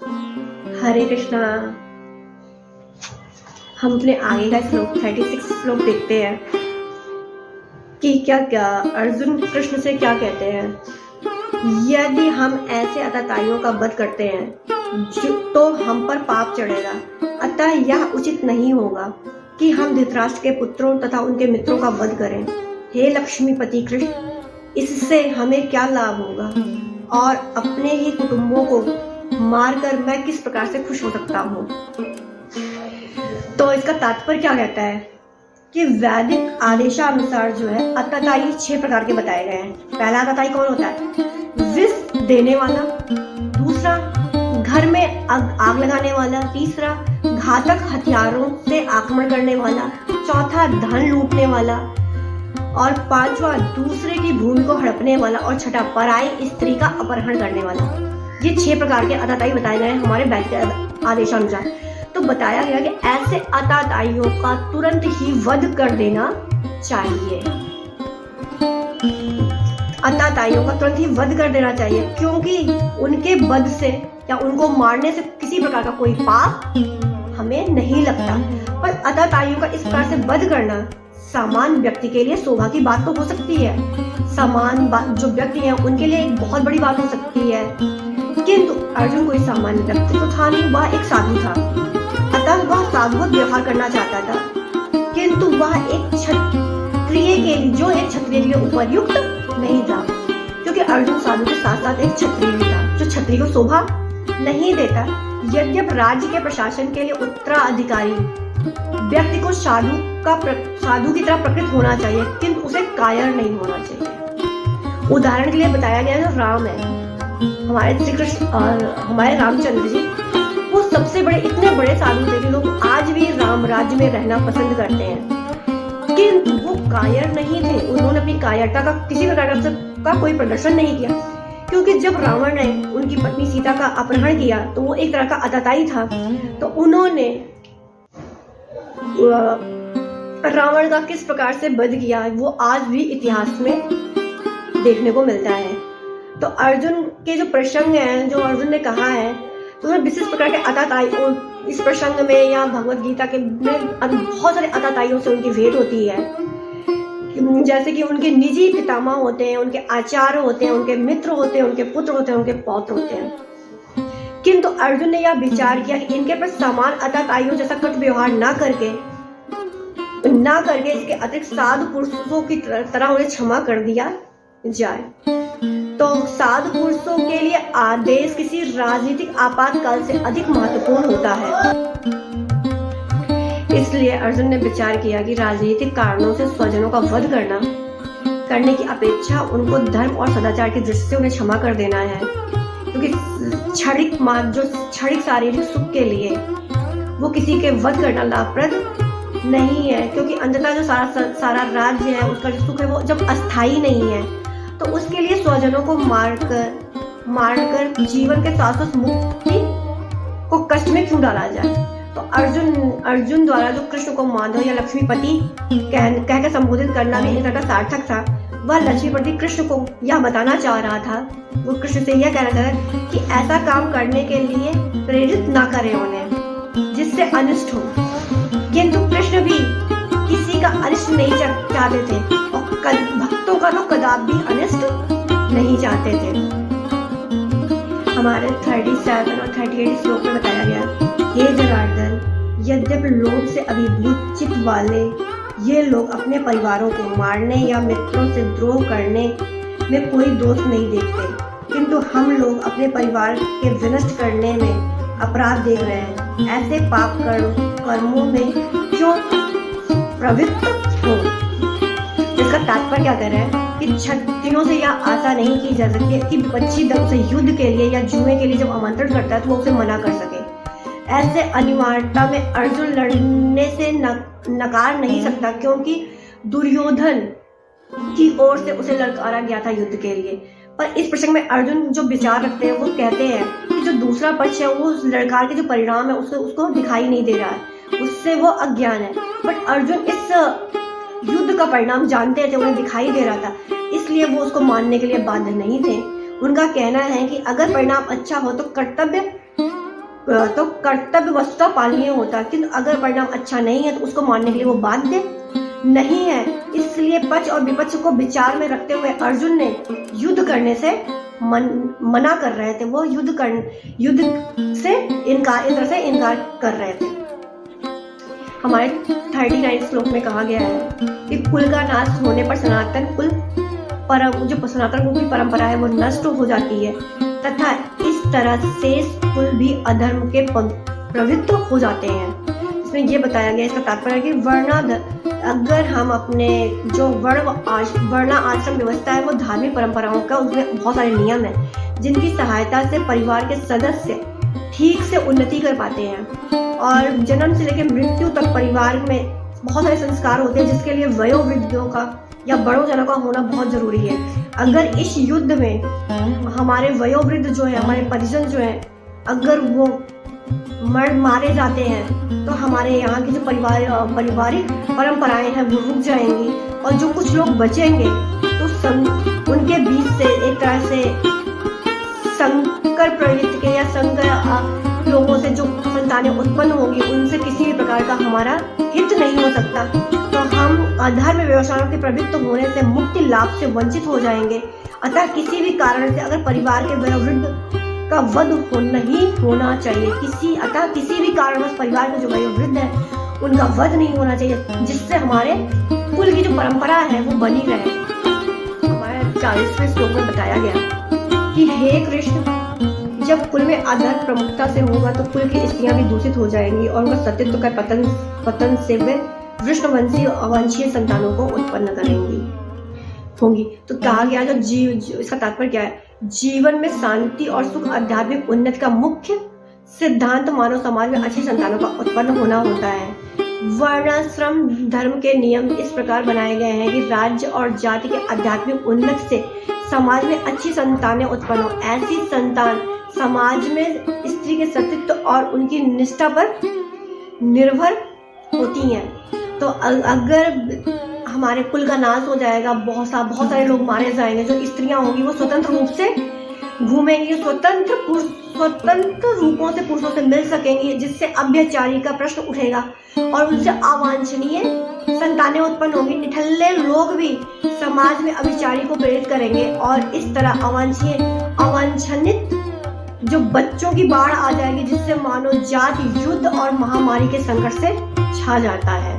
हरे कृष्णा। हम अपने आगे का श्लोक 36 श्लोक देखते हैं कि क्या क्या अर्जुन कृष्ण से क्या कहते हैं। यदि हम ऐसे अताताइयों का वध करते हैं तो हम पर पाप चढ़ेगा, अतः यह उचित नहीं होगा कि हम धृतराष्ट्र के पुत्रों तथा उनके मित्रों का वध करें। हे लक्ष्मीपति कृष्ण, इससे हमें क्या लाभ होगा और अपने ही कुटुंबों को मारकर मैं किस प्रकार से खुश हो सकता हूँ। तो इसका तात्पर्य क्या कहता है कि वैदिक आदेशानुसार जो है अताताई 6 प्रकार के बताए गए हैं। पहला अताताई कौन होता है? विष देने वाला। दूसरा, घर में आग लगाने वाला। तीसरा, घातक हथियारों से आक्रमण करने वाला। चौथा, धन लूटने वाला। और पांचवा, दूसरे की भूमि को हड़पने वाला। और छठा, पराई स्त्री का अपहरण करने वाला। ये 6 प्रकार के अताताई बताए गए हैं हमारे वैदिक आदेशानुसार। तो बताया गया कि ऐसे अताताइयों का तुरंत ही वध कर देना चाहिए। अताताइयों का तुरंत ही वध कर देना चाहिए, क्योंकि उनके वध से या उनको मारने से किसी प्रकार का कोई पाप हमें नहीं लगता। पर अताताइयों का इस प्रकार से वध करना सामान्य व्यक्ति के लिए शोभा की बात तो हो सकती है, सामान्य जो व्यक्ति हैं उनके लिए एक बहुत बड़ी बात हो सकती है, किंतु अर्जुन कोई सामान्य व्यक्ति तो था नहीं, वह एक साधु था। अतः वह साधुवत व्यवहार करना चाहता था, किंतु वह एक क्षत्रिय के लिए जो एक क्षत्रिय के लिए उपयुक्त नहीं था, क्योंकि अर्जुन साधु के साथ साथ एक क्षत्रिय भी था जो क्षत्रिय को शोभा नहीं देता। यद्यप राज्य के प्रशासन के लिए उत्तराधिकारी व्यक्ति को साधु की तरह प्रकृत होना चाहिए, किंतु उसे कायर नहीं होना चाहिए। उदाहरण के लिए बताया गया जो राम है, हमारे श्री कृष्ण और हमारे रामचंद्र जी, वो सबसे बड़े इतने बड़े साधु थे कि लोग आज भी राम राज्य में रहना पसंद करते हैं, किंतु वो कायर नहीं थे। उन्होंने अपनी कायरता का किसी प्रकार का कोई प्रदर्शन नहीं किया, क्योंकि जब रावण ने उनकी पत्नी सीता का अपहरण किया तो वो एक तरह का अताताई था, तो उन्होंने रावण का किस प्रकार से वध किया वो आज भी इतिहास में देखने को मिलता है। तो अर्जुन के जो प्रसंग हैं, जो अर्जुन ने कहा है, तो विशेष प्रकार के अताताई इस प्रसंग में या भगवत गीता के में बहुत सारे अताताइयों से उनकी भेंट होती है। जैसे कि उनके निजी पितामह होते हैं, उनके आचार्य होते हैं, उनके मित्र होते हैं, उनके पुत्र होते हैं, उनके पौत्र होते हैं। किंतु अर्जुन ने यह विचार किया कि इनके पर समान अताताइयों जैसा कट व्यवहार ना करके इसके अतिरिक्त साधु पुरुषों की तरह उन्हें क्षमा कर दिया जाए। तो साधु पुरुषों के लिए आदेश किसी राजनीतिक आपातकाल से अधिक महत्वपूर्ण होता है। इसलिए अर्जुन ने विचार किया कि राजनीतिक कारणों से स्वजनों का वध करने की अपेक्षा उनको धर्म और सदाचार की दृष्टि से उन्हें क्षमा कर देना है, क्योंकि क्षणिक शारीरिक सुख के लिए वो किसी के वध करना लाभप्रद नहीं है, क्योंकि अंततः जो सारा राज्य है उसका जो सुख है वो जब अस्थायी नहीं है, तो उसके लिए स्वजनों को मारकर जीवन के शाश्वत मुक्ति को कष्ट में क्यों डाला जाए। तो अर्जुन द्वारा जो कृष्ण को माधव या लक्ष्मीपति कह के संबोधित करना भी एक तरह का सार्थक था। वह लक्ष्मीपति कृष्ण को यह बताना चाह रहा था, वो कृष्ण से यह कहना चाह रहा था कि ऐसा काम करने के लिए प्रेरित ना करें उन्हें जिससे अनिष्ट हो, किंतु कृष्ण भी किसी का अनिष्ट नहीं चाहते थे और भक्तों का तो कदापि भी अनिष्ट नहीं चाहते थे। हमारे 37 और 38 श्लोक में बताया गया, हे जनार्दन, यद्यपि लोभ से अभिभूत चित्त वाले ये लोग अपने परिवारों को मारने या मित्रों से द्रोह करने में कोई दोष नहीं देखते, किंतु हम लोग अपने परिवार के विनष्ट करने में अपराध देख रहे हैं। ऐसे पाप कर्मों में क्यों प्रवृत्त हो। इसका तात्पर्य क्या कर रहे हैं कि क्षत्रियों से यह आशा नहीं की जा सकती है कि विपक्षी दल से युद्ध के लिए या जुए के लिए जब आमंत्रण करता है तो वो उसे मना कर सके। ऐसे अनिवार्यता में अर्जुन लड़ने से नकार नहीं सकता, क्योंकि दुर्योधन की ओर से उसे ललकारा गया था युद्ध के लिए। पर इस प्रसंग में अर्जुन जो विचार रखते हैं वो कहते हैं कि जो दूसरा पक्ष है वो उस ललकार के जो परिणाम है उसको दिखाई नहीं दे रहा है, उससे वो अज्ञान है। बट अर्जुन इस युद्ध का परिणाम जानते थे, उन्हें दिखाई दे रहा था, इसलिए वो उसको मानने के लिए बाध्य नहीं थे। उनका कहना है कि अगर परिणाम अच्छा हो तो कर्तव्य तो कर्तव्य वस्तुतः पालनीय होता है, किंतु अगर परिणाम अच्छा नहीं है तो उसको मानने के लिए वो बाध्य नहीं है। इसलिए पक्ष और विपक्ष को विचार में रखते हुए अर्जुन ने युद्ध करने से मना कर रहे थे। वो युद्ध से इनकार कर रहे थे। हमारे 39 श्लोक में कहा गया है कि कुल का नाश होने पर सनातन कुल की परंपरा है वो नष्ट हो जाती है तथा इस तरह शेष कुल भी अधर्म के प्रवृत्त हो जाते हैं। इसमें ये बताया गया, इसका तात्पर्य है कि अगर हम अपने जो वर्ण आश्रम व्यवस्था है वो धार्मिक परंपराओं का, उसमें बहुत सारे नियम है जिनकी सहायता से परिवार के सदस्य ठीक से उन्नति कर पाते हैं और जन्म से लेकर मृत्यु तक परिवार में बहुत सारे संस्कार होते हैं जिसके लिए वयोवृद्धों का या बड़ों जनों का होना बहुत जरूरी है। अगर इस युद्ध में हमारे वयोवृद्ध जो है, हमारे परिजन जो है, अगर वो मारे जाते हैं तो हमारे यहाँ की जो पारिवारिक परंपराएं हैं वो रुक जाएंगी और जो कुछ लोग बचेंगे तो उनके बीच से एक तरह से संकर प्रवृत्ति के या संकर लोगों से जो संतानें उत्पन्न होंगी उनसे किसी भी प्रकार का हमारा हित नहीं हो सकता। तो हम अधर्म व्यवसायों के प्रवृत्त होने से मुक्ति लाभ से वंचित हो जाएंगे। अतः किसी भी कारण से अगर परिवार के वयोवृद्ध का वध नहीं होना चाहिए, किसी भी कारणवश परिवार के जो वयोवृद्ध है उनका वध नहीं होना चाहिए, जिससे हमारे कुल की जो परंपरा है वो बनी रहे। हमारे 40वें श्लोक में बताया गया कि हे कृष्ण, जब कुल में आधार प्रमुखता से होगा तो कुल की स्त्रियां भी दूषित हो जाएंगी और उनका सतीत्व का पतन से वे विष्णुवंशी और अवांछनीय संतानों को उत्पन्न होंगी। तो कहा गया जो इसका तात्पर्य क्या है, जीवन में शांति और सुख आध्यात्मिक उन्नति का मुख्य सिद्धांत मानव समाज में अच्छी संतानों का उत्पन्न होना होता है। वर्णाश्रम धर्म के नियम इस प्रकार बनाए गए हैं कि राज्य और जाति के आध्यात्मिक उन्नति से समाज में अच्छी संतानें उत्पन्न हो। ऐसी संतान समाज में स्त्री के सतीत्व और उनकी निष्ठा पर निर्भर होती हैं। तो अगर हमारे कुल का नाश हो जाएगा, बहुत सारे लोग मारे जाएंगे, जो स्त्रियां होंगी वो स्वतंत्र रूप से घूमेंगी, स्वतंत्र रूपों से पुरुषों से मिल सकेंगी, जिससे अभ्याचारी का प्रश्न उठेगा और उनसे अवांछनीय संतानें उत्पन्न होंगी। निठल्ले लोग भी समाज में अभिचारी को प्रेरित करेंगे और इस तरह अवांछनित जो बच्चों की बाढ़ आ जाएगी, जिससे मानव जाति युद्ध और महामारी के संकट से छा जाता है।